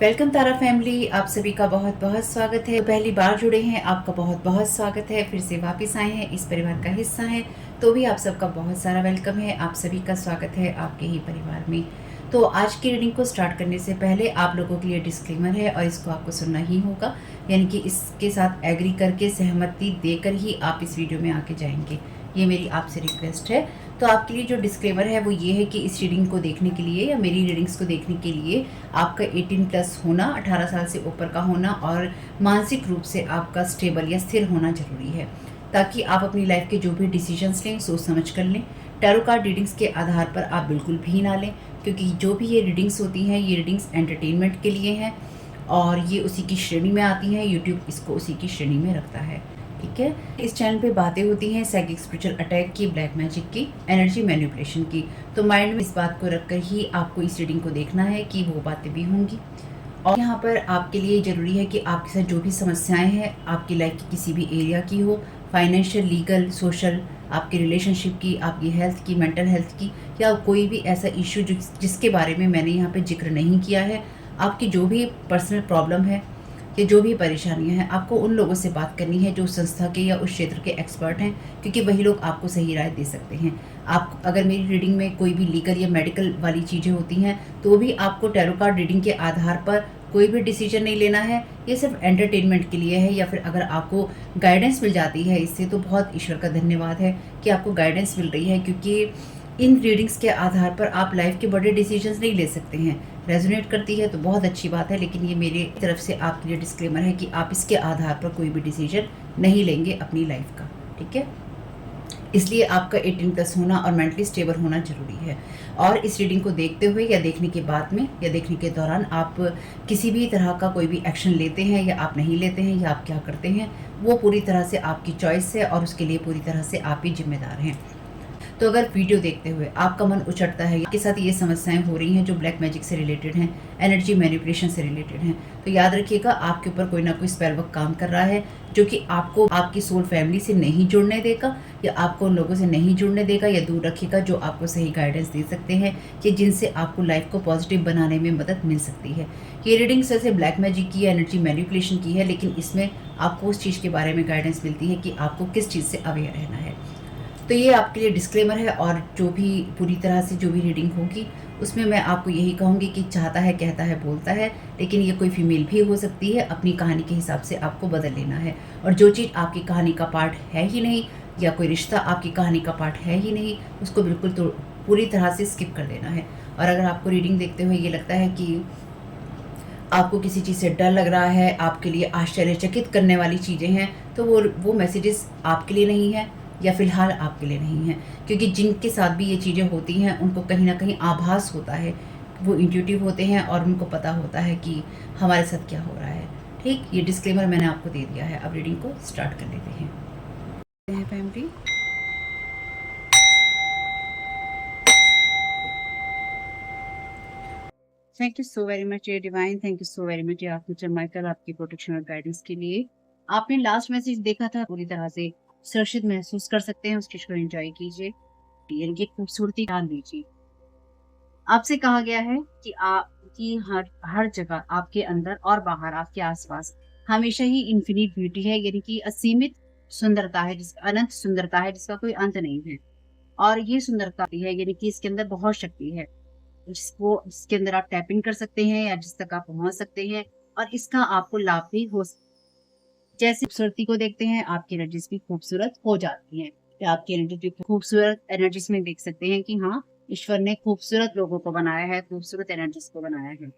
Welcome तारा family, आप सभी का बहुत बहुत स्वागत है। पहली बार जुड़े हैं, आपका बहुत बहुत स्वागत है। फिर से वापस आए हैं, इस परिवार का हिस्सा हैं, तो भी आप सबका बहुत सारा वेलकम है। आप सभी का स्वागत है आपके ही परिवार में। तो आज की रीडिंग को स्टार्ट करने से पहले आप लोगों के लिए डिस्क्लेमर है और इसको आपको सुनना ही होगा, यानी कि इसके साथ एग्री करके सहमति देकर ही आप इस वीडियो में आके जाएंगे। ये मेरी आपसे रिक्वेस्ट है। तो आपके लिए जो डिस्क्लेमर है वो ये है कि इस रीडिंग को देखने के लिए या मेरी रीडिंग्स को देखने के लिए आपका 18+ होना, 18 साल से ऊपर का होना और मानसिक रूप से आपका स्टेबल या स्थिर होना जरूरी है, ताकि आप अपनी लाइफ के जो भी डिसीजंस लें सोच समझ कर लें। टैरो कार्ड रीडिंग्स के आधार पर आप बिल्कुल भी ना लें, क्योंकि जो भी ये रीडिंग्स होती हैं ये रीडिंग्स एंटरटेनमेंट के लिए हैं और ये उसी की श्रेणी में आती हैं। यूट्यूब इसको उसी की श्रेणी में रखता है, ठीक है। इस चैनल पे बातें होती हैं साइकिक स्पिरिचुअल अटैक की, ब्लैक मैजिक की, एनर्जी मैनिपुलेशन की। तो माइंड में इस बात को रखकर ही आपको इस रीडिंग को देखना है कि वो बातें भी होंगी। और यहाँ पर आपके लिए ज़रूरी है कि आपके साथ जो भी समस्याएं हैं आपकी लाइफ की किसी भी एरिया की हो, फाइनेंशियल, लीगल, सोशल, आपकी रिलेशनशिप की, आपकी हेल्थ की, मेंटल हेल्थ की, या कोई भी ऐसा इशू जिसके बारे में मैंने यहाँ पे जिक्र नहीं किया है, आपकी जो भी पर्सनल प्रॉब्लम है या जो भी परेशानियां हैं, आपको उन लोगों से बात करनी है जो उस संस्था के या उस क्षेत्र के एक्सपर्ट हैं, क्योंकि वही लोग आपको सही राय दे सकते हैं। आप अगर मेरी रीडिंग में कोई भी लीगल या मेडिकल वाली चीज़ें होती हैं तो भी आपको टैरो कार्ड रीडिंग के आधार पर कोई भी डिसीजन नहीं लेना है। ये सिर्फ एंटरटेनमेंट के लिए है। या फिर अगर आपको गाइडेंस मिल जाती है इससे, तो बहुत ईश्वर का धन्यवाद है कि आपको गाइडेंस मिल रही है, क्योंकि इन रीडिंग्स के आधार पर आप लाइफ के बड़े डिसीजंस नहीं ले सकते हैं। रेजोनेट करती है तो बहुत अच्छी बात है, लेकिन ये मेरी तरफ से आपके लिए डिस्क्लेमर है कि आप इसके आधार पर कोई भी डिसीजन नहीं लेंगे अपनी लाइफ का, ठीक है। इसलिए आपका 18+ होना और मेंटली स्टेबल होना जरूरी है। और इस रीडिंग को देखते हुए या देखने के बाद में या देखने के दौरान आप किसी भी तरह का कोई भी एक्शन लेते हैं या आप नहीं लेते हैं या आप क्या करते हैं, वो पूरी तरह से आपकी चॉइस है और उसके लिए पूरी तरह से आप ही जिम्मेदार हैं। तो अगर वीडियो देखते हुए आपका मन उचटता है, आपके साथ ये समस्याएं हो रही हैं जो ब्लैक मैजिक से रिलेटेड हैं, एनर्जी मैनिपुलेशन से रिलेटेड हैं, तो याद रखिएगा आपके ऊपर कोई ना कोई स्पेल वर्क काम कर रहा है, जो कि आपको आपकी सोल फैमिली से नहीं जुड़ने देगा या आपको उन लोगों से नहीं जुड़ने देगा या दूर रखेगा जो आपको सही गाइडेंस दे सकते हैं कि जिनसे आपको लाइफ को पॉजिटिव बनाने में मदद मिल सकती है। ये रीडिंग से ब्लैक मैजिक की, एनर्जी मैनिपुलेशन की है, लेकिन इसमें आपको उस चीज़ के बारे में गाइडेंस मिलती है कि आपको किस चीज़ से अवेयर रहना है। तो ये आपके लिए डिस्क्लेमर है। और जो भी पूरी तरह से जो भी रीडिंग होगी उसमें मैं आपको यही कहूँगी कि चाहता है, कहता है, बोलता है, लेकिन ये कोई फीमेल भी हो सकती है। अपनी कहानी के हिसाब से आपको बदल लेना है। और जो चीज़ आपकी कहानी का पार्ट है ही नहीं या कोई रिश्ता आपकी कहानी का पार्ट है ही नहीं, उसको बिल्कुल तो पूरी तरह से स्किप कर देना है। और अगर आपको रीडिंग देखते हुए ये लगता है कि आपको किसी चीज़ से डर लग रहा है, आपके लिए आश्चर्यचकित करने वाली चीज़ें हैं, तो वो मैसेजेस आपके लिए नहीं है या फिलहाल आपके लिए नहीं है। क्योंकि जिनके साथ भी ये चीज़ें होती हैं उनको कहीं ना कहीं आभास होता है, वो इंट्यूटिव होते हैं और उनको पता होता है कि हमारे साथ क्या हो रहा है। ठीक, ये डिस्क्लेमर मैंने आपको दे दिया है। अब रीडिंग को स्टार्ट कर लेते हैं family. Thank you so very much ये divine, thank you so very much ये आर्कएंजल माइकल, आपकी प्रोटेक्शन और गाइडेंस के लिए। आपने लास्ट मैसेज देखा था, पूरी तरह से सुरक्षित महसूस कर सकते हैं, उस चीज को एंजॉय कीजिए, यानी कि खूबसूरती जान लीजिए। आपसे कहा गया है कि आपकी हर हर जगह, आपके अंदर और बाहर, आपके आसपास हमेशा ही इन्फिनिट ब्यूटी है, यानी कि असीमित सुंदरता है, जिस अनंत सुंदरता है जिसका कोई अंत नहीं है। और ये सुंदरता है, यानी कि इसके अंदर बहुत शक्ति है, जिसके अंदर आप टैप इन कर सकते हैं या जिस तक आप पहुंच सकते हैं, और इसका आपको लाभ भी हो सकता है। जैसे खूबसूरती को देखते हैं, आपकी एनर्जीज भी खूबसूरत हो जाती हैं, या आपकी एनर्जी भी खूबसूरत एनर्जीज में देख सकते हैं कि हाँ, ईश्वर ने खूबसूरत लोगों को बनाया है, खूबसूरत एनर्जीज को बनाया है।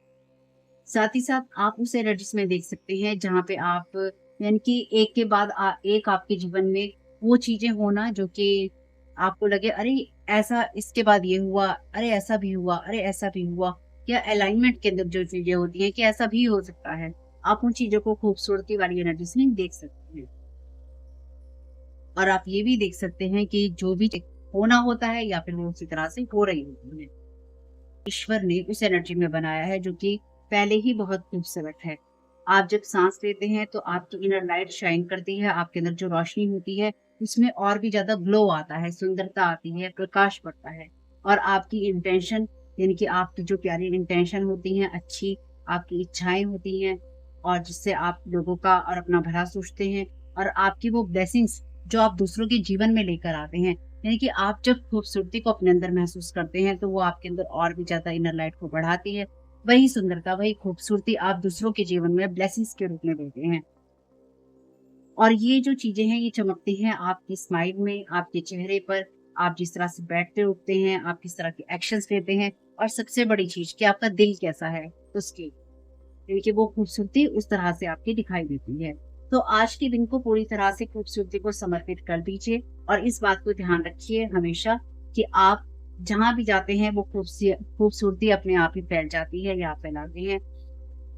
साथ ही साथ आप उस एनर्जीज में देख सकते हैं जहाँ पे आप, यानी कि एक के बाद एक आपके जीवन में वो चीजें होना जो कि आपको लगे, अरे ऐसा इसके बाद ये हुआ, अरे ऐसा भी हुआ, अरे ऐसा भी हुआ, या अलाइनमेंट के अंदर जो चीजें होती हैं कि ऐसा भी हो सकता है। आप उन चीजों को खूबसूरती वाली एनर्जीज में देख सकते हैं। और आप ये भी देख सकते हैं कि जो भी होना होता है या फिर वो उसी तरह से हो रही होती है, ईश्वर ने उस एनर्जी में बनाया है जो कि पहले ही बहुत खूबसूरत है। आप जब सांस लेते हैं तो आपकी इनर लाइट शाइन करती है, आपके अंदर जो रोशनी होती है उसमें और भी ज्यादा ग्लो आता है, सुंदरता आती है, प्रकाश पड़ता है। और आपकी इंटेंशन, यानी कि आपकी जो प्यारी इंटेंशन होती है अच्छी, आपकी इच्छाएं होती हैं और जिससे आप लोगों का और अपना भला सोचते हैं, और आपकी वो ब्लेसिंग्स जो आप दूसरों के जीवन में लेकर आते हैं, यानी कि आप जब खूबसूरती को अपने अंदर महसूस करते हैं तो वो आपके अंदर और भी ज्यादा इनर लाइट को बढ़ाती है। वही सुंदरता, वही खूबसूरती आप दूसरों के जीवन में ब्लेसिंग्स के रूप में देते हैं। और ये जो चीज़ें हैं ये चमकती हैं आपकी स्माइल में, आपके चेहरे पर, आप जिस तरह से बैठते उठते हैं, आप किस तरह के एक्शंस लेते हैं, और सबसे बड़ी चीज़ कि आपका दिल कैसा है उसकी, यानी कि वो खूबसूरती उस तरह से आपकी दिखाई देती है। तो आज के दिन को पूरी तरह से खूबसूरती को समर्पित कर दीजिए, और इस बात को ध्यान रखिए हमेशा कि आप जहाँ भी जाते हैं वो खूबसूरती अपने आप ही फैल जाती है या आप फैलाते हैं।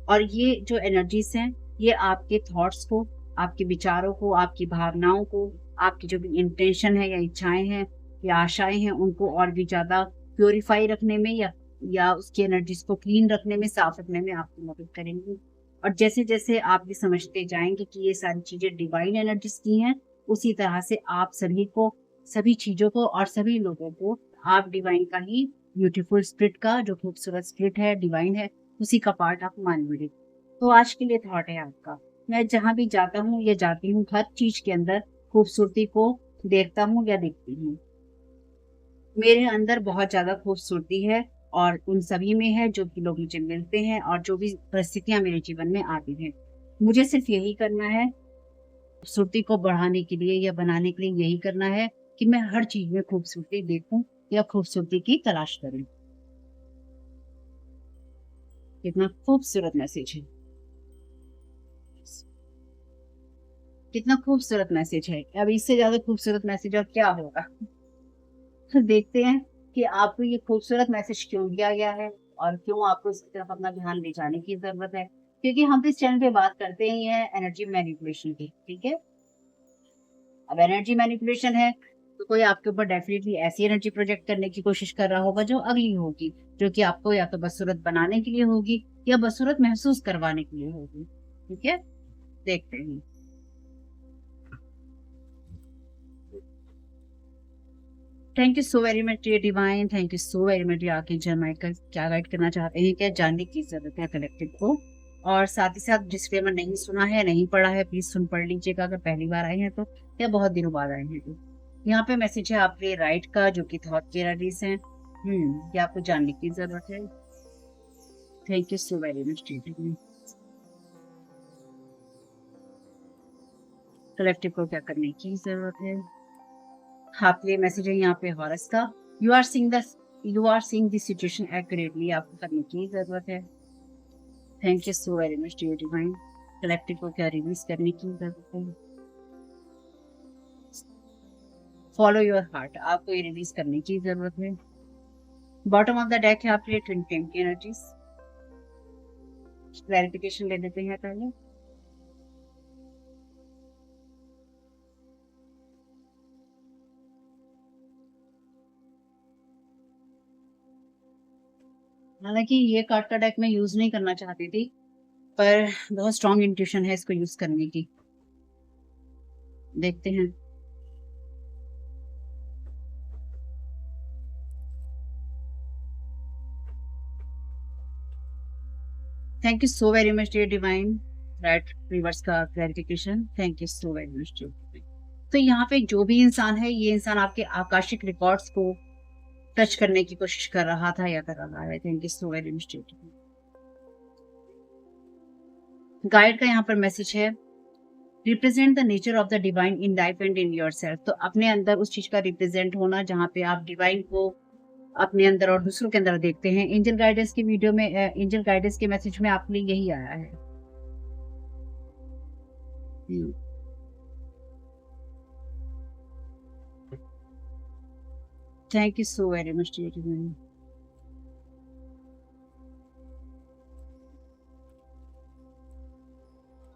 और ये जो एनर्जीज़ हैं, ये आपके थॉट्स को, आपके विचारों को, आपकी भावनाओं को, आपकी जो भी इंटेंशन है या इच्छाएँ हैं या आशाएँ हैं, उनको और भी ज़्यादा प्यूरिफ़ाई रखने में या उसकी एनर्जीज़ को क्लीन रखने में, साफ़ रखने में आपकी मदद करेंगी। और जैसे-जैसे आप ये समझते जाएँगे कि ये सारी चीज़ें डिवाइन एनर्जीज़ की हैं, उसी तरह से आप सभी को, सभी चीज़ों को और सभी लोगों को आप डिवाइन का ही, ब्यूटीफुल स्पिरिट का, जो खूबसूरत स्पिरिट है, डिवाइन है, उसी का पार्ट आप मान लीजिए। तो आज के लिए थॉट है आपका, मैं जहाँ भी जाता हूँ या जाती हूँ, हर चीज़ के अंदर खूबसूरती को देखता हूँ या देखती हूँ। मेरे अंदर बहुत ज़्यादा खूबसूरती है और उन सभी में है जो कि लोग मुझे मिलते हैं और जो भी परिस्थितियाँ मेरे जीवन में आती हैं। मुझे सिर्फ़ यही करना है, खूबसूरती को बढ़ाने के लिए या बनाने के लिए यही करना है कि मैं हर चीज़ में खूबसूरती देखूँ या खूबसूरती की तलाश करूँ। कितना खूबसूरत मैसेज है। कितना खूबसूरत मैसेज है। अब इससे ज़्यादा खूबसूरत मैसेज और क्या होगा? तो देखते हैं कि आपको ये खूबसूरत मैसेज क्यों दिया गया है और क्यों आपको इसकी तरफ अपना ध्यान ले जाने की ज़रूरत है। क्योंकि हम तो इस चैनल पे बात करते ही हैं एनर्जी मैनिपुलेशन की, ठीक है? अब एनर्जी मैनिपुलेशन है, तो कोई आपके ऊपर डेफ़िनिटली ऐसी एनर्जी प्रोजेक्ट करने की कोशिश कर रहा होगा जो अगली होगी, जो कि आपको या तो बदसूरत बनाने के लिए होगी या बदसूरत महसूस करवाने के लिए होगी, ठीक है? देखते हैं। Thank you so very much dear divine, thank you so very much dear archangel Michael. क्या गाइड करना चाहते हैं, क्या जानने की ज़रूरत है कलेक्टिव को? और साथ ही साथ डिस्क्लेमर नहीं सुना है, नहीं पढ़ा है, प्लीज़ सुन पढ़ लीजिएगा अगर पहली बार आए हैं तो, या बहुत दिनों बाद आए हैं तो। यहाँ पे मैसेज है आपके राइट का जो कि थॉट के रेडीज़ हैं। ये आपको जानने की ज़रूरत है। Thank you so very much dear divine. Collective को क्या करने की ज़रूरत है? आपके लिए मैसेज है यहाँ पे हॉरस का। You are seeing the you are seeing the situation accurately, आपको करने की ज़रूरत है। Thank you so very much dear divine. Collective को क्या रिलीज करने की जरूरत है? फॉलो योर हार्ट, आपको ये रिलीज करने की जरूरत है। बॉटम ऑफ द डेक है आपके लिए ट्विन फ्लेम की एनर्जीज। क्लैरिफिकेशन ले लेते हैं पहले। हालांकि ये कार्ड का डेक मैं यूज नहीं करना चाहती थी, पर बहुत स्ट्रॉन्ग इंट्यूशन है इसको यूज करने की। देखते हैं। Thank you so very much dear divine. Right reverse का clarification, thank you so very much dear. तो यहाँ पे जो भी इंसान है, ये इंसान आपके आकाशिक रिकॉर्ड्स को टच करने की कोशिश कर रहा था या कर रहा है। Thank you so very much. Guide का यहाँ पर मैसेज है, represent the nature of the divine in life and in your self. तो अपने अंदर उस चीज का रिप्रेजेंट होना जहाँ पे आप डिवाइन को अपने अंदर और दूसरों के अंदर देखते हैं। एंजल गाइडेंस की वीडियो में, एंजल गाइडेंस के मैसेज में आपके लिए यही आया है। Thank you so very much dear divine.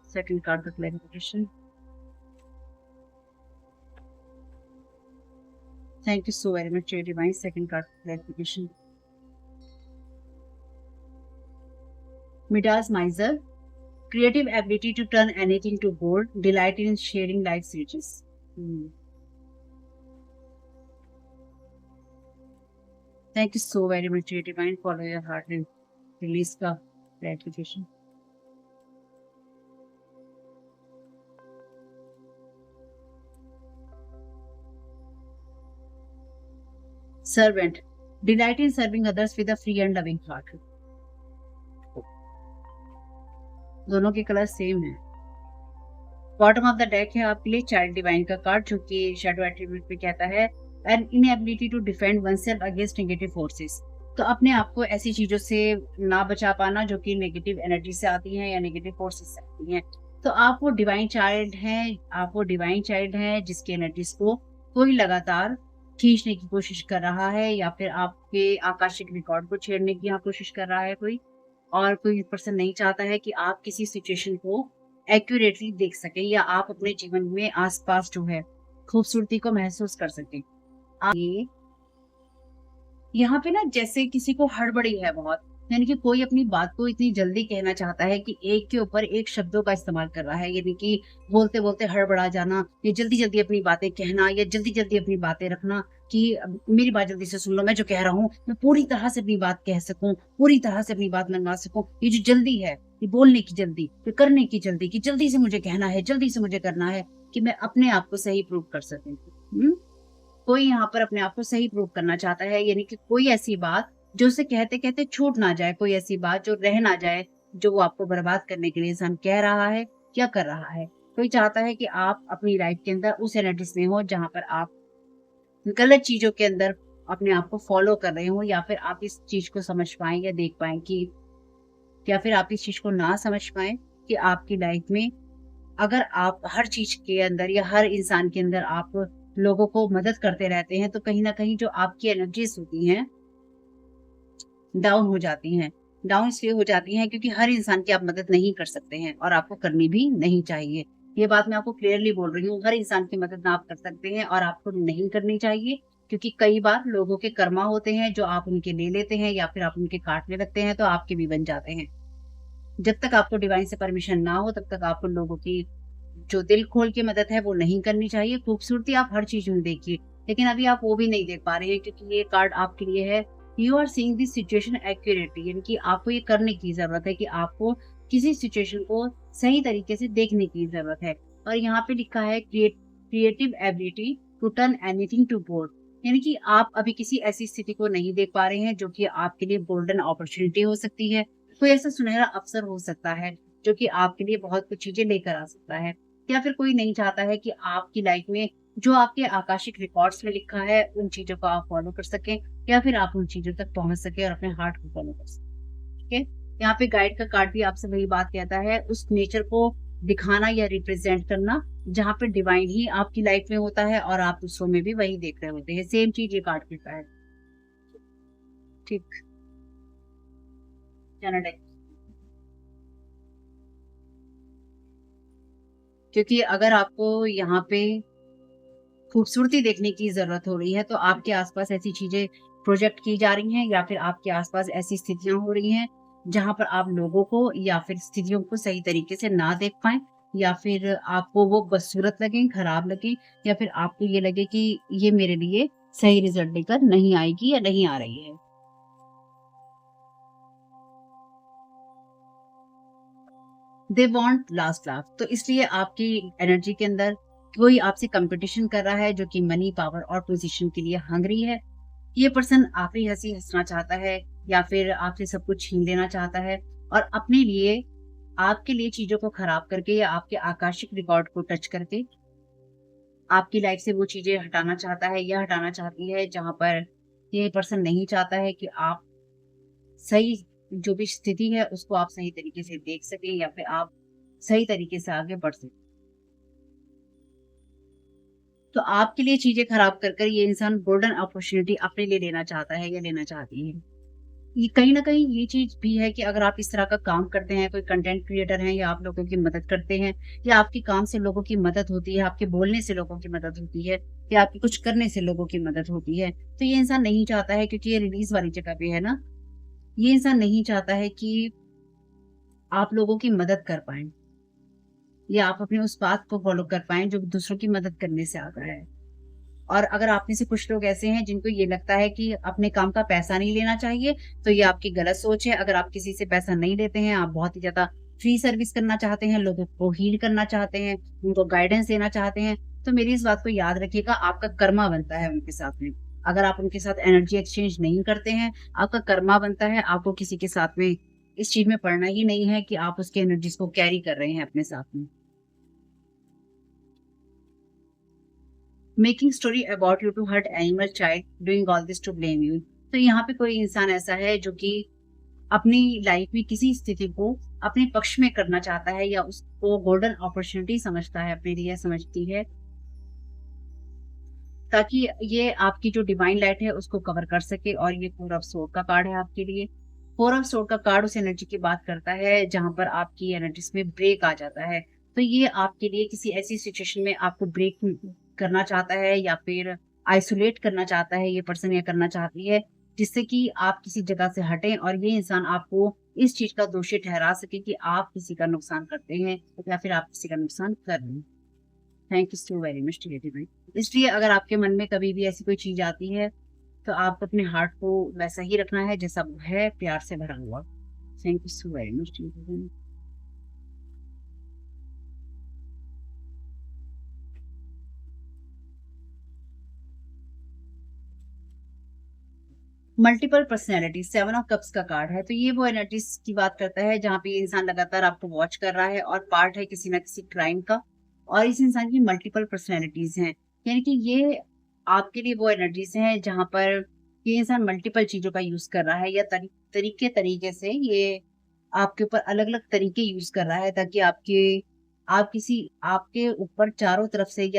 Second card का clarification. Thank you so very much dear divine. Second card का clarification. Midas miser, creative ability to turn anything to gold, delight in sharing life's riches. Thank you so very much, dear divine. Follow your heart and release का gratification. Servant, delight in serving others with a free and loving heart. दोनों के colour same है। Bottom of the deck है आपके लिए child divine का card, जो कि शैडो एट्रीब्यूट में कहता है an inability to defend oneself against negative forces. तो अपने आप को ऐसी चीजों से ना बचा पाना जो कि नेगेटिव एनर्जी से आती हैं या नेगेटिव फोर्सेस से आती हैं। तो आप वो डिवाइन चाइल्ड हैं, जिसकी एनर्जीज को कोई लगातार खींचने की कोशिश कर रहा है, या फिर आपके आकाशिक रिकॉर्ड को छेड़ने की यहाँ कोशिश कर रहा है कोई। और कोई पर्सन नहीं चाहता है कि आप किसी सिचुएशन को एक्यूरेटली देख सके, या आप अपने जीवन में आसपास जो है खूबसूरती को महसूस कर सके। ये यहाँ पे ना जैसे किसी को हड़बड़ी है बहुत, यानी कि कोई अपनी बात को इतनी जल्दी कहना चाहता है कि एक के ऊपर एक शब्दों का इस्तेमाल कर रहा है, यानी कि बोलते बोलते हड़बड़ा जाना, या जल्दी जल्दी अपनी बातें कहना, या जल्दी जल्दी अपनी बातें रखना कि मेरी बात जल्दी से सुन लो, मैं जो कह रहा हूँ मैं पूरी तरह से अपनी बात कह सकूं, पूरी तरह से अपनी बात मनवा सकूं। ये जो जल्दी है, ये बोलने की जल्दी, ये करने की जल्दी, कि जल्दी से मुझे कहना है, जल्दी से मुझे करना है कि मैं अपने आप को सही प्रूव कर सकूं। कोई यहाँ पर अपने आप को सही प्रूव करना चाहता है, यानी कि कोई ऐसी बात जो उसे कहते कहते छूट ना जाए, कोई ऐसी बात जो रह ना जाए, जो वो आपको बर्बाद करने के लिए इंसान कह रहा है या कर रहा है। कोई चाहता है कि आप अपनी लाइफ के अंदर उस एनर्जी में हो जहां पर आप गलत चीजों के अंदर अपने आप को फॉलो कर रहे हो, या फिर आप इस चीज को समझ पाए या देख पाए कि, या फिर आप इस चीज को ना समझ पाए कि आपकी लाइफ में अगर आप हर चीज के अंदर या हर इंसान के अंदर आप लोगों को मदद करते रहते हैं, तो कहीं ना कहीं जो आपकी एनर्जीज होती हैं डाउन हो जाती हैं। डाउन इसलिए हो जाती हैं क्योंकि हर इंसान की आप मदद नहीं कर सकते हैं, और आपको करनी भी नहीं चाहिए। ये बात मैं आपको क्लियरली बोल रही हूँ, हर इंसान की मदद ना आप कर सकते हैं और आपको नहीं करनी चाहिए, क्योंकि कई बार लोगों के कर्मा होते हैं जो आप उनके ले लेते हैं, या फिर आप उनके काटने लगते हैं तो आपके भी बन जाते हैं। जब तक आपको डिवाइन से परमिशन ना हो, तब तक आपको लोगों की जो दिल खोल के मदद है वो नहीं करनी चाहिए। खूबसूरती आप हर चीज में देखिए, लेकिन अभी आप वो भी नहीं देख पा रहे हैं, क्योंकि ये कार्ड आपके लिए है you are seeing this situation accurately, यानी कि आपको ये करने की जरूरत है कि आपको किसी सिचुएशन को सही तरीके से देखने की जरूरत है। और यहाँ पे लिखा है creative ability to turn anything to gold, यानी कि आप अभी किसी ऐसी स्थिति को नहीं देख पा रहे हैं जो कि आपके लिए गोल्डन अपॉर्चुनिटी हो सकती है। कोई ऐसा सुनहरा अवसर हो सकता है जो कि आपके लिए बहुत कुछ चीजें लेकर आ सकता है, या फिर कोई नहीं चाहता है कि आपकी लाइफ में जो आपके आकाशिक रिकॉर्ड्स में लिखा है उन चीजों को आप फॉलो कर सकें, या फिर आप उन चीजों तक पहुंच सके और अपने हार्ट को फॉलो कर सकें। ठीक है, यहाँ पे गाइड का कार्ड भी आपसे वही बात कहता है, उस नेचर को दिखाना या रिप्रेजेंट करना जहाँ पे डिवाइन ही आपकी लाइफ में होता है और आप दूसरों में भी वही देख रहे होते हैं। सेम चीज ये कार्ड कहता है। ठीक, जाना डेक, क्योंकि अगर आपको यहाँ पे खूबसूरती देखने की जरूरत हो रही है, तो आपके आसपास ऐसी चीजें प्रोजेक्ट की जा रही हैं, या फिर आपके आसपास ऐसी स्थितियां हो रही हैं जहां पर आप लोगों को या फिर स्थितियों को सही तरीके से ना देख पाए, या फिर आपको वो बदसूरत लगे, खराब लगे, या फिर आपको ये लगे कि ये मेरे लिए सही रिजल्ट लेकर नहीं आएगी या नहीं आ रही है। दे वांट लास्ट लाफ, तो इसलिए आपकी एनर्जी के अंदर कोई आपसे कंपटीशन कर रहा है जो कि मनी, पावर और पोजीशन के लिए हंगरी है। ये पर्सन आखिरी हंसी हंसना चाहता है, या फिर आपसे सब कुछ छीन लेना चाहता है, और अपने लिए आपके लिए चीजों को खराब करके या आपके आकाशिक रिकॉर्ड को टच करके आपकी लाइफ से वो चीजें हटाना चाहता है या हटाना चाहती है, जहां पर ये पर्सन नहीं चाहता है कि आप सही जो भी स्थिति है उसको आप सही तरीके से देख सकें, या फिर आप सही तरीके से आगे बढ़ सकें। तो आपके लिए चीजें खराब कर कर ये इंसान गोल्डन अपॉर्चुनिटी अपने लिए लेना चाहता है या लेना चाहती है। ये कहीं ना कहीं ये चीज भी है कि अगर आप इस तरह का काम करते हैं, कोई कंटेंट क्रिएटर हैं, या आप लोगों की मदद करते हैं, या आपके काम से लोगों की मदद होती है, आपके बोलने से लोगों की मदद होती है, या आपके कुछ करने से लोगों की मदद होती है, तो ये इंसान नहीं चाहता है, क्योंकि ये रिलीज वाली जगह पे है ना, ये इंसान नहीं चाहता है कि आप लोगों की मदद कर पाएं, या आप अपने उस बात को फॉलो कर पाएं जो दूसरों की मदद करने से आता है। और अगर आप में से कुछ लोग ऐसे हैं जिनको ये लगता है कि अपने काम का पैसा नहीं लेना चाहिए, तो ये आपकी गलत सोच है। अगर आप किसी से पैसा नहीं लेते हैं, आप बहुत ही ज़्यादा फ्री सर्विस करना चाहते हैं, लोगों को हील करना चाहते हैं, उनको गाइडेंस देना चाहते हैं, तो मेरी इस बात को याद रखिएगा, आपका कर्मा बनता है उनके साथ में। अगर आप उनके साथ एनर्जी एक्सचेंज नहीं करते हैं, आपका कर्मा बनता है, आपको किसी के साथ में इस चीज़ में पड़ना ही नहीं है कि आप उसकी एनर्जीज़ को कैरी कर रहे हैं अपने साथ में। Making story about you to hurt animal child doing all this to blame you. तो यहाँ पे कोई इंसान ऐसा है जो कि अपनी लाइफ में किसी स्थिति को अपने पक्ष में करना चाहता है या उसको गोल्डन अपॉर्चुनिटी समझता है, अपने लिए समझती है, ताकि ये आपकी जो डिवाइन लाइट है उसको कवर कर सके। और ये फोर ऑफ सोर्ड का कार्ड है आपके लिए। फोर ऑफ सोर्ड का कार्ड उस एनर्जी की बात करता है जहां पर आपकी एनर्जीज में ब्रेक आ जाता है। तो ये आपके लिए किसी ऐसी सिचुएशन में आपको ब्रेक करना चाहता है या फिर आइसोलेट करना चाहता है, ये पर्सन ये करना चाहती है, जिससे कि आप किसी जगह से हटें और ये इंसान आपको इस चीज का दोषी ठहरा सके कि आप किसी का नुकसान करते हैं या फिर आप किसी का नुकसान कर रहे हैं। Thank you so very much dear divine. इसलिए अगर आपके मन में कभी भी ऐसी कोई चीज आती है, तो आपको अपने हार्ट को वैसा ही रखना है जैसा वो है, प्यार से भरा हुआ। Thank you so very much dear divine. Multiple personality, seven of cups का कार्ड है। तो ये वो एनर्जीज की बात करता है जहाँ पे ये इंसान लगातार आपको वॉच कर रहा है और पार्ट है किसी ना किसी क्राइम का। और इस इंसान की मल्टीपल पर्सनैलिटीज हैं, यानी कि ये आपके लिए वो एनर्जीज हैं जहाँ पर ये इंसान मल्टीपल चीजों का यूज कर रहा है या तरीके तरीके से ये आपके ऊपर अलग अलग तरीके यूज कर रहा है, ताकि आपके ऊपर चारों तरफ से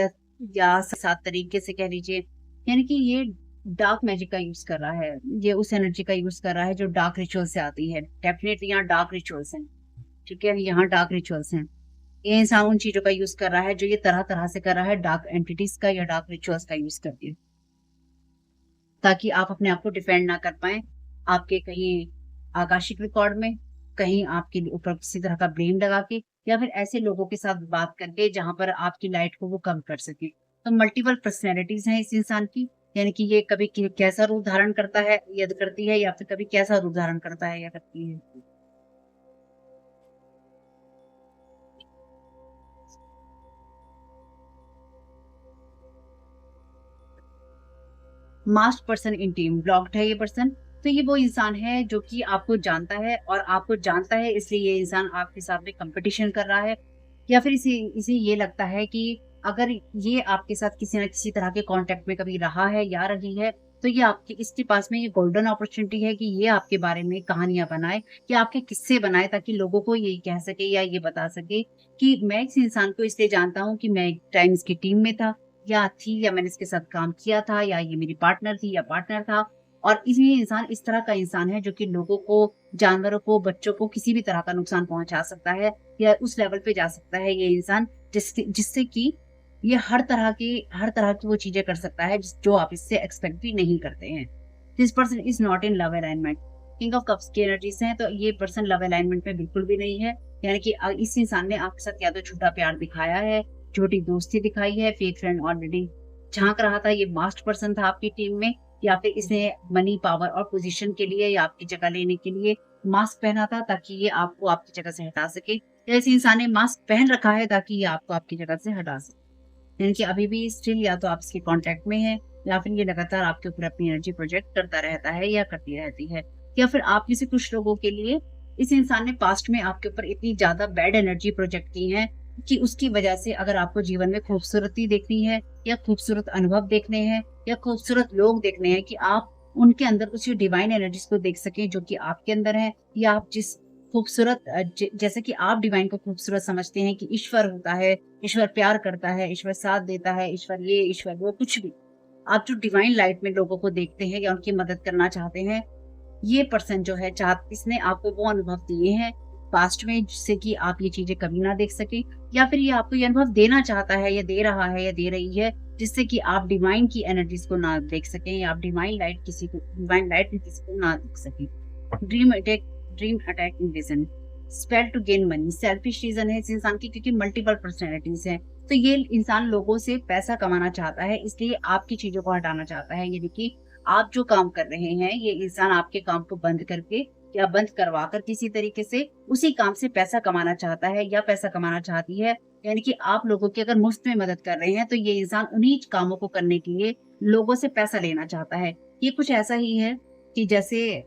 या सात तरीके से कह लीजिए, यानी कि ये डार्क मैजिक का यूज कर रहा है। ये उस एनर्जी का यूज कर रहा है जो डार्क रिचुअल से आती है। डेफिनेटली यहाँ डार्क रिचुअल्स हैं, ठीक है, यहाँ डार्क रिचुअल्स हैं। ये इंसान उन चीजों का यूज कर रहा है जो ये तरह तरह से कर रहा है, डार्क एंटिटीज का या डार्क रिचुअल्स का यूज करके, ताकि आप अपने आप को डिफेंड ना कर पाए। आपके कहीं आकाशिक रिकॉर्ड में, कहीं आपके ऊपर किसी तरह का ब्लेम लगा के, या फिर ऐसे लोगों के साथ बात करके जहां पर आपकी लाइट को वो कम कर सके। तो मल्टीपल पर्सनैलिटीज हैं इस इंसान की, यानी कि ये कभी कैसा रूप धारण करता है या करती है, या फिर कभी कैसा रूप धारण करता है या करती है। Mask person in team, blocked है ये पर्सन। तो ये वो इंसान है जो कि आपको जानता है, और आपको जानता है इसलिए ये इंसान आपके साथ में कंपटीशन कर रहा है, या फिर इसे ये लगता है कि अगर ये आपके साथ किसी ना किसी तरह के कांटेक्ट में कभी रहा है या रही है, तो ये आपके इसके पास में ये गोल्डन अपॉर्चुनिटी है कि ये आपके बारे में कहानियां बनाए या आपके किस्से बनाए, ताकि लोगों को ये कह सके या ये बता सके कि मैं इस इंसान को इसलिए जानता हूँ कि मैं एक टाइम इसकी टीम में था या थी, या मैंने इसके साथ काम किया था, या ये मेरी पार्टनर थी या पार्टनर था। और ये इंसान इस तरह का इंसान है जो कि लोगों को, जानवरों को, बच्चों को किसी भी तरह का नुकसान पहुंचा सकता है या उस लेवल पे जा सकता है ये इंसान, जिससे कि ये हर तरह की वो चीजें कर सकता है जो आप इससे एक्सपेक्ट भी नहीं करते हैं। This person is not in love alignment. King of cups की एनर्जीज हैं, तो ये पर्सन लव अलाइनमेंट में बिल्कुल भी नहीं है। यानी कि इस इंसान ने आपके साथ या तो झूठा प्यार दिखाया है, झूठी दोस्ती दिखाई है, फेक फ्रेंड ऑलरेडी झांक रहा था, ये मास्ट पर्सन था आपकी टीम में, या फिर इसने मनी, पावर और पोजीशन के लिए या आपकी जगह लेने के लिए मास्क पहना था ताकि ये आपको आपकी जगह से हटा सके, या इस इंसान ने मास्क पहन रखा है ताकि ये आपको आपकी जगह से हटा सके। यानी कि अभी भी स्टिल या तो आप इसके कांटेक्ट में है, या फिर ये लगातार आपके ऊपर अपनी एनर्जी प्रोजेक्ट करता रहता है या करती रहती है, या फिर आप में से कुछ लोगों के लिए इस इंसान ने पास्ट में आपके ऊपर इतनी ज्यादा बैड एनर्जी प्रोजेक्ट की है कि उसकी वजह से अगर आपको जीवन में खूबसूरती देखनी है या खूबसूरत अनुभव देखने हैं या खूबसूरत लोग देखने हैं, कि आप उनके अंदर उसी डिवाइन एनर्जीज को देख सकें जो कि आपके अंदर है, या आप जिस खूबसूरत जैसे कि आप डिवाइन को खूबसूरत समझते हैं कि ईश्वर होता है, ईश्वर प्यार करता है, ईश्वर साथ देता है, ईश्वर ये ईश्वर वो, कुछ भी आप जो डिवाइन लाइट में लोगों को देखते हैं या उनकी मदद करना चाहते हैं, ये पर्सन जो है इसने आपको वो अनुभव दिए हैं पास्ट में जिससे कि आप ये चीजें कभी ना देख सके, या फिर ये आपको ये अनुभव देना चाहता है या दे रहा है या दे रही है जिससे कि आप डिवाइन की एनर्जीज को ना देख सकें या आप डिवाइन लाइट में किसी को ना देख सकें। Dream attack in vision, spell to gain money, selfish reason है इस इंसान की क्योंकि मल्टीपल पर्सनैलिटीज है। तो ये इंसान लोगों से पैसा कमाना चाहता है, इसलिए आपकी चीजों को हटाना चाहता है। यानी कि आप जो काम कर रहे हैं, ये इंसान आपके काम को बंद करके या बंद करवा कर किसी तरीके से उसी काम से पैसा कमाना चाहता है या पैसा कमाना चाहती है। यानी कि आप लोगों की अगर मुफ्त में मदद कर रहे हैं, तो ये इंसान उन्हीं कामों को करने के लिए लोगों से पैसा लेना चाहता है। ये कुछ ऐसा ही है कि जैसे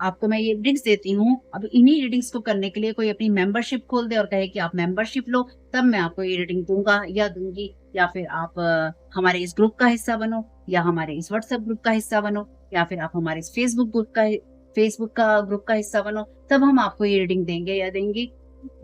आपको मैं ये रीडिंग्स देती हूँ, अब इन्हीं रीडिंग्स को करने के लिए कोई अपनी मेंबरशिप खोल दे और कहे कि आप मेंबरशिप लो, तब मैं आपको ये रीडिंग दूंगा या दूंगी, या फिर आप हमारे इस ग्रुप का हिस्सा बनो, या हमारे इस व्हाट्सएप ग्रुप का हिस्सा बनो, या फिर आप हमारे इस फेसबुक का ग्रुप का हिस्सा बनो, तब हम आपको ये रीडिंग देंगे या देंगी,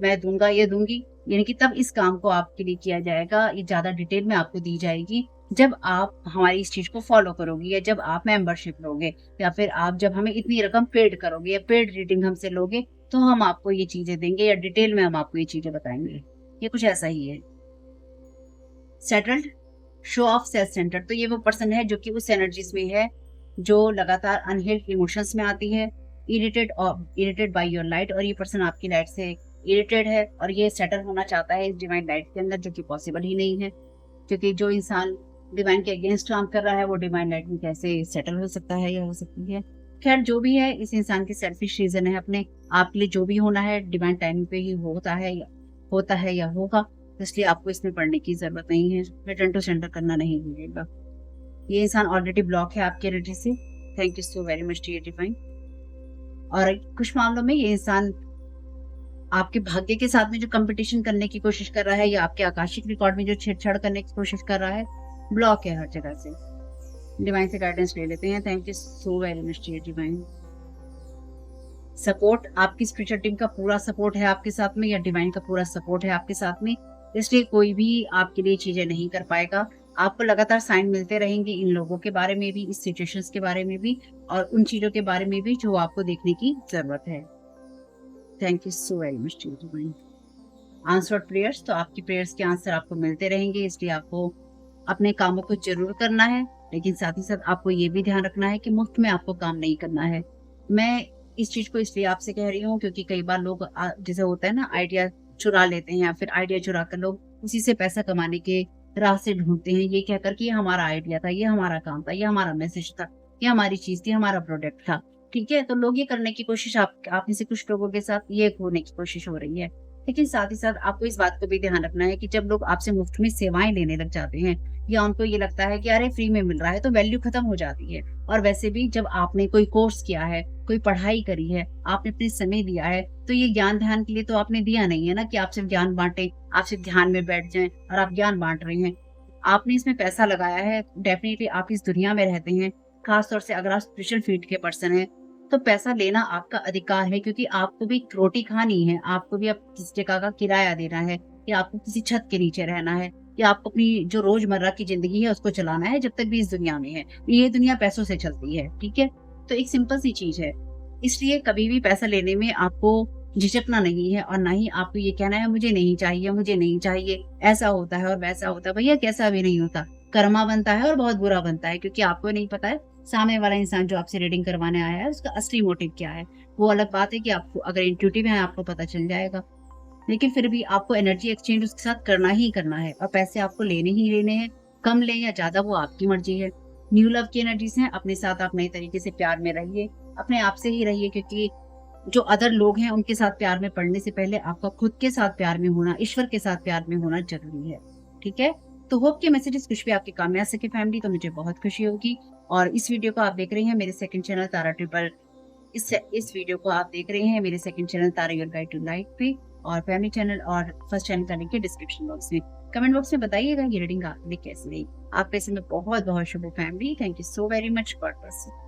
मैं दूंगा या दूंगी। यानी कि तब इस काम को आपके लिए किया जाएगा, ये ज्यादा डिटेल में आपको दी जाएगी जब आप हमारी इस चीज को फॉलो करोगे, या जब आप मेंबरशिप लोगे, या फिर आप जब हमें इतनी रकम पेड करोगे या पेड रीडिंग हमसे लोगे, तो हम आपको ये चीजें देंगे या डिटेल में हम आपको ये चीजें बताएंगे। ये कुछ ऐसा ही है। Settled, show off self centred, तो ये वो पर्सन है जो कि उस एनर्जीज में है जो लगातार अनहेल्ड इमोशंस में आती है। इरिटेड बाय योर लाइट, और ये पर्सन आपकी लाइट से इरिटेड है और ये सेटल होना चाहता है इस डिवाइन लाइट के अंदर, जो कि पॉसिबल ही नहीं है, क्योंकि जो इंसान डिवाइन के अगेंस्ट काम कर रहा है वो डिवाइन लाइट में कैसे सेटल हो सकता है या हो सकती है। खैर जो भी है, इस इंसान की सेल्फिश रीजन है, अपने आप के लिए जो भी होना है डिवाइन टाइमिंग पे ही होता है या होगा, इसलिए आपको इसमें पढ़ने की जरूरत नहीं है, रिटर्न टू सेंटर करना नहीं मिलेगा। ये इंसान ऑलरेडी ब्लॉक है आपके एनर्जी से। Thank you so very much dear divine. और कुछ मामलों में ये इंसान आपके भाग्य के साथ में जो कंपटीशन करने की कोशिश कर रहा है, या आपके आकाशिक रिकॉर्ड में जो छेड़छाड़ करने की कोशिश कर रहा है, ब्लॉक है हर जगह से। डिवाइन से गाइडेंस ले लेते हैं। Thank you so very much dear divine. Support, आपकी स्पिरिचुअल टीम का पूरा सपोर्ट है आपके साथ में, या डिवाइन का पूरा सपोर्ट है आपके साथ में, इसलिए कोई भी आपके लिए चीजें नहीं कर पाएगा। आपको लगातार साइन मिलते रहेंगे इन लोगों के बारे में भी, इस सिचुएशंस के बारे में भी, और उन चीजों के बारे में भी जो आपको देखने की जरूरत है। Thank you so very much to divine. Answered prayers, तो आपकी प्रेयर्स के आंसर आपको मिलते रहेंगे, इसलिए आपको अपने कामों को जरूर करना है, लेकिन साथ ही साथ आपको ये भी ध्यान रखना है कि मुफ्त में आपको काम नहीं करना है। मैं इस चीज को इसलिए आपसे कह रही हूँ क्योंकि कई बार लोग जैसे होता है ना, आइडिया चुरा लेते हैं, या फिर आइडिया चुरा कर लोग उसी से पैसा कमाने के रास्ते ढूंढते हैं, ये कहकर कि ये हमारा आइडिया था, ये हमारा काम था, ये हमारा मैसेज था, ये हमारी चीज थी, हमारा प्रोडक्ट था। ठीक है, तो लोग ये करने की कोशिश आप में से कुछ लोगों के साथ ये होने की कोशिश हो रही है। लेकिन साथ ही साथ आपको इस बात को भी ध्यान रखना है कि जब लोग आपसे मुफ्त में सेवाएं लेने लग जाते हैं, या उनको ये लगता है कि अरे फ्री में मिल रहा है, तो वैल्यू खत्म हो जाती है। और वैसे भी जब आपने कोई कोर्स किया है, कोई पढ़ाई करी है, आपने अपने समय दिया है, तो ये ज्ञान ध्यान के लिए तो आपने दिया नहीं है ना कि आप सिर्फ ज्ञान बांटे, आप सिर्फ ध्यान में बैठ जाएं और आप ज्ञान बांट रहे हैं। आपने इसमें पैसा लगाया है, डेफिनेटली आप इस दुनिया में रहते हैं, खासतौर से अगर आप स्पिरिचुअल फील्ड के पर्सन हैं, तो पैसा लेना आपका अधिकार है, क्योंकि आपको भी रोटी खानी है, आपको भी अब किसी जगह का किराया देना है, या आपको किसी छत के नीचे रहना है, या आपको अपनी जो रोजमर्रा की जिंदगी है उसको चलाना है जब तक भी इस दुनिया में है। ये दुनिया पैसों से चलती है, ठीक है, तो एक सिंपल सी चीज है। इसलिए कभी भी पैसा लेने में आपको झिझकना नहीं है, और ना ही आपको ये कहना है मुझे नहीं चाहिए, मुझे नहीं चाहिए, ऐसा होता है और वैसा होता है। भैया कैसा भी नहीं होता, कर्मा बनता है और बहुत बुरा बनता है, क्योंकि आपको नहीं पता है सामने वाला इंसान जो आपसे रीडिंग करवाने आया है उसका असली मोटिव क्या है। वो अलग बात है कि आपको अगर इंट्यूटिव है आपको पता चल जाएगा, लेकिन फिर भी आपको एनर्जी एक्सचेंज उसके साथ करना ही करना है, और पैसे आपको लेने ही लेने हैं, कम लें या ज्यादा वो आपकी मर्जी है। न्यू लव की एनर्जीज हैं, अपने साथ आप नए तरीके से प्यार में रहिए, अपने आप से ही रहिए, क्योंकि जो अदर लोग हैं उनके साथ प्यार में पड़ने से पहले आपका खुद के साथ प्यार में होना, ईश्वर के साथ प्यार में होना जरूरी है। ठीक है, तो होप के मैसेजेस कुछ भी आपके काम में आ सके फैमिली, तो मुझे बहुत खुशी होगी। और इस वीडियो को आप देख रहे हैं मेरे सेकंड चैनल तारा ट्रिपल, इस वीडियो को आप देख रहे हैं मेरे second channel Tara your guide to life पे, और फैमिली चैनल और फर्स्ट चैनल का लिंक है डिस्क्रिप्शन बॉक्स में। कमेंट बॉक्स में बताइएगा ये रीडिंग आपके लिए कैसी रही। आपके समय बहुत बहुत शुभ family. Thank you so very much. God bless you.